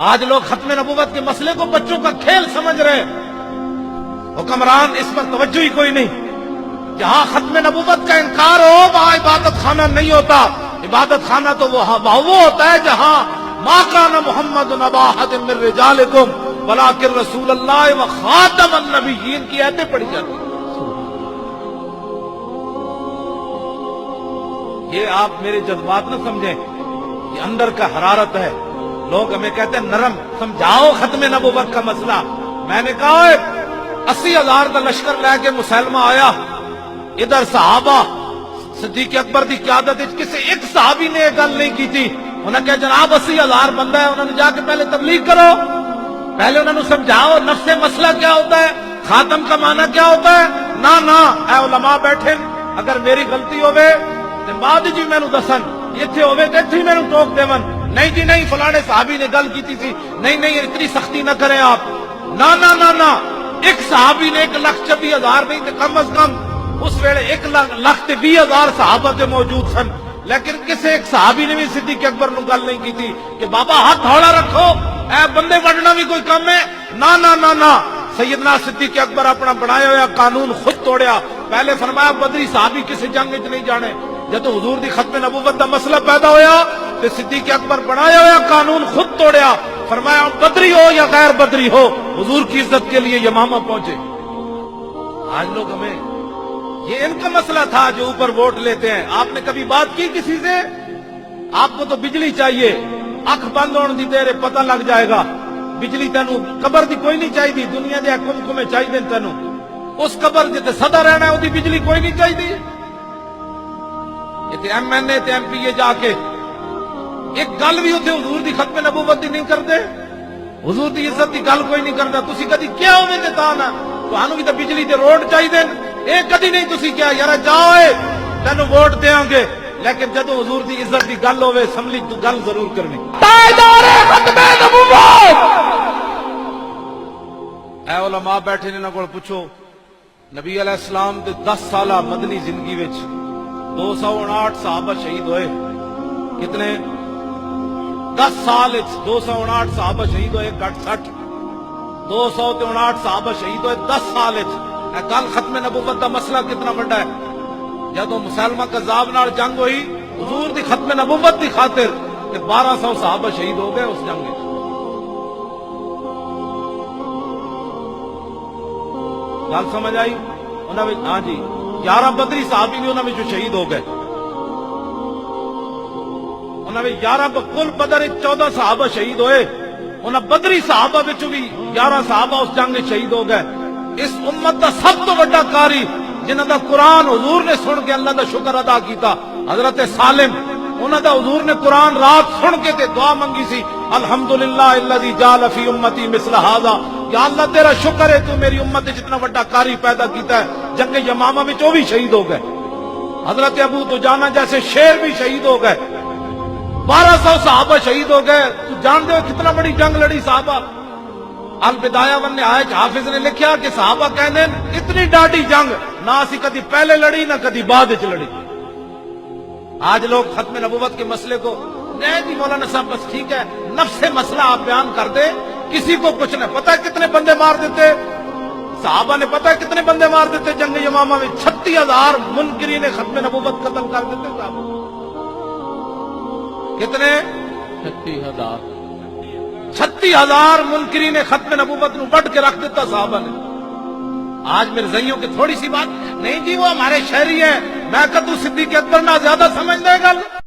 آج لوگ ختم نبوت کے مسئلے کو بچوں کا کھیل سمجھ رہے ہیں، حکمران اس پر توجہ ہی کوئی نہیں۔ جہاں ختم نبوت کا انکار ہو وہاں عبادت خانہ نہیں ہوتا، عبادت خانہ تو وہ ہوتا ہے جہاں ما کان محمد ابا احد من رجالکم ولکن رسول اللہ وخاتم النبیین کی آیتیں پڑھی جاتی ہیں۔ یہ آپ میرے جذبات نہ سمجھیں، یہ اندر کا حرارت ہے۔ لوگ ہمیں کہتے ہیں نرم، سمجھاؤ ختم نبوت کا مسئلہ۔ میں نے کہا 80,000 کا لشکر لے کے مسلمہ آیا، ادھر صحابہ صدیق اکبر دی قیادت کسی ایک صحابی نے یہ گل نہیں کی تھی۔ انہوں نے کہا جناب 80,000 بندہ ہے، انہوں نے جا کے پہلے تبلیغ کرو، پہلے انہوں نے سمجھاؤ نفس مسئلہ کیا ہوتا ہے، خاتم کا معنی کیا ہوتا ہے۔ نہ اے علماء بیٹھے، اگر میری غلطی ہوئے تو بعد جی میں دسن، اتنے ہوئے تو اتنے میں ٹوک دے من، نہیں جی نہیں فلانے صحابی نے گل کی تھی، نہیں اتنی سختی نہ کریں آپ۔ نہ ایک صحابی نے 1,20,000 نہیں تو کم از کم اس ویلے 1,20,000 صحابہ کے موجود سن، لیکن کسی ایک صحابی نے بھی صدیق اکبر نو گل نہیں کی تھی کہ بابا ہاتھ ہولا رکھو، اے بندے وڈنا بھی کوئی کم ہے۔ نہ سیدنا صدیق اکبر اپنا بنایا ہوا قانون خود توڑیا۔ پہلے فرمایا بدری صحابی کسی جنگ وچ نہیں جانے، جب حضور دی ختم نبوت دا مسئلہ پیدا ہویا تو صدیق اکبر بنایا ہوا قانون خود توڑیا، فرمایا بدری ہو یا غیر بدری ہو حضور کی عزت کے لیے یمامہ پہنچے۔ آج لوگ ہمیں یہ ان کا مسئلہ تھا جو اوپر ووٹ لیتے ہیں۔ آپ نے کبھی بات کی کسی سے؟ آپ کو تو بجلی چاہیے، اکھ بند ہونے دی دیر پتہ لگ جائے گا بجلی تینوں، قبر دی کوئی نہیں چاہیے، دنیا دے کمکمے چاہیے تینوں، اس قبر جتے صدا رہنا ہے وہ بجلی کوئی نہیں چاہیے۔ یہ ایم این اے تے ایم پی اے جا کے ایک گل بھی اتنے حضور دی ختم نبوت دی نہیں کرتے، حضور دی عزت دی گل کوئی نہیں کرتا۔ تسی کدی کیا ہوئے تے تانا تانوں بھی تے بجلی تے روڈ چاہیے، ایک کدی نہیں تسی کیا یار جاؤ تینوں ووٹ دیاں گے، لیکن جدو حضور دی عزت دی گل ہوئے اسمبلی تو گل ضرور کرنی۔ تاجدار ختم نبوت اے علماء بیٹھے انہاں کول پوچھو، نبی علیہ السلام دے 10 سالہ مدنی زندگی وچ 259 صحابہ شہید ہوئے۔ کتنے؟ 10 سال 259 صحابہ شہید ہوئے، گھٹ 60 259 صحابہ شہید ہوئے 10 سال۔ کل ختم نبوت دا مسئلہ کتنا بڑا ہے۔ جدو مسلمہ کذاب نال جنگ ہوئی حضور دی ختم نبوت دی خاطر 1200 صحابہ شہید ہو گئے اس جنگ میں۔ گل سمجھ آئی؟ ہاں جی 11 بدری صحابی بھی انہوں میں شہید ہو گئے، انہوں نے 11 کل بدر 14 صحابہ شہید ہوئے، انہوں بدری صحابہ میں بھی 11 صحابہ اس جنگ میں شہید ہو گئے۔ اس امت دا سب تو بڑا قاری جنہاں دا قرآن حضور نے سن کے اللہ دا شکر ادا کیتا، حضرت سالم، انہاں دا حضور نے قرآن رات سن کے تے دعا منگی سی، الحمدللہ الذی جعل فی امتی مثل ھذا، یا اللہ تیرا شکر ہے تو میری امت نے جتنا بڑا قاری پیدا کیتا ہے۔ جنگ یمامہ میں وہ بھی شہید ہو گئے، حضرت ابو دجانہ جیسے شیر بھی شہید ہو گئے، 1200 صحابہ شہید ہو گئے۔ تو جانتے ہو کتنا بڑی جنگ لڑی صحابہ۔ البدایہ والنہایہ حافظ نے لکھیا کہ صحابہ کہنے اتنی ڈاڈی جنگ نہ اسی کدی پہلے لڑی نہ کدی بعد وچ لڑی۔ آج لوگ ختم نبوت کے مسئلے کو نہیں جی مولانا صاحب بس ٹھیک ہے، نفس مسئلہ آپ بیان کر دے، کسی کو کچھ نہیں پتا کتنے بندے مار دیتے صحابہ نے، پتا کتنے بندے مار دیتے جنگ یمامہ میں، 36,000 منکرین ختم نبوت قتل کر دیتے صحابہ۔ کتنے؟ 36,000 منکرین ختم نبوت نو بڑھ کے رکھ دیتا صحابہ نے۔ آج میرے زئیوں کی تھوڑی سی بات نہیں جی وہ ہمارے شہری ہیں، میں کہ تو صدیق اکبر نہ زیادہ سمجھ دے گا۔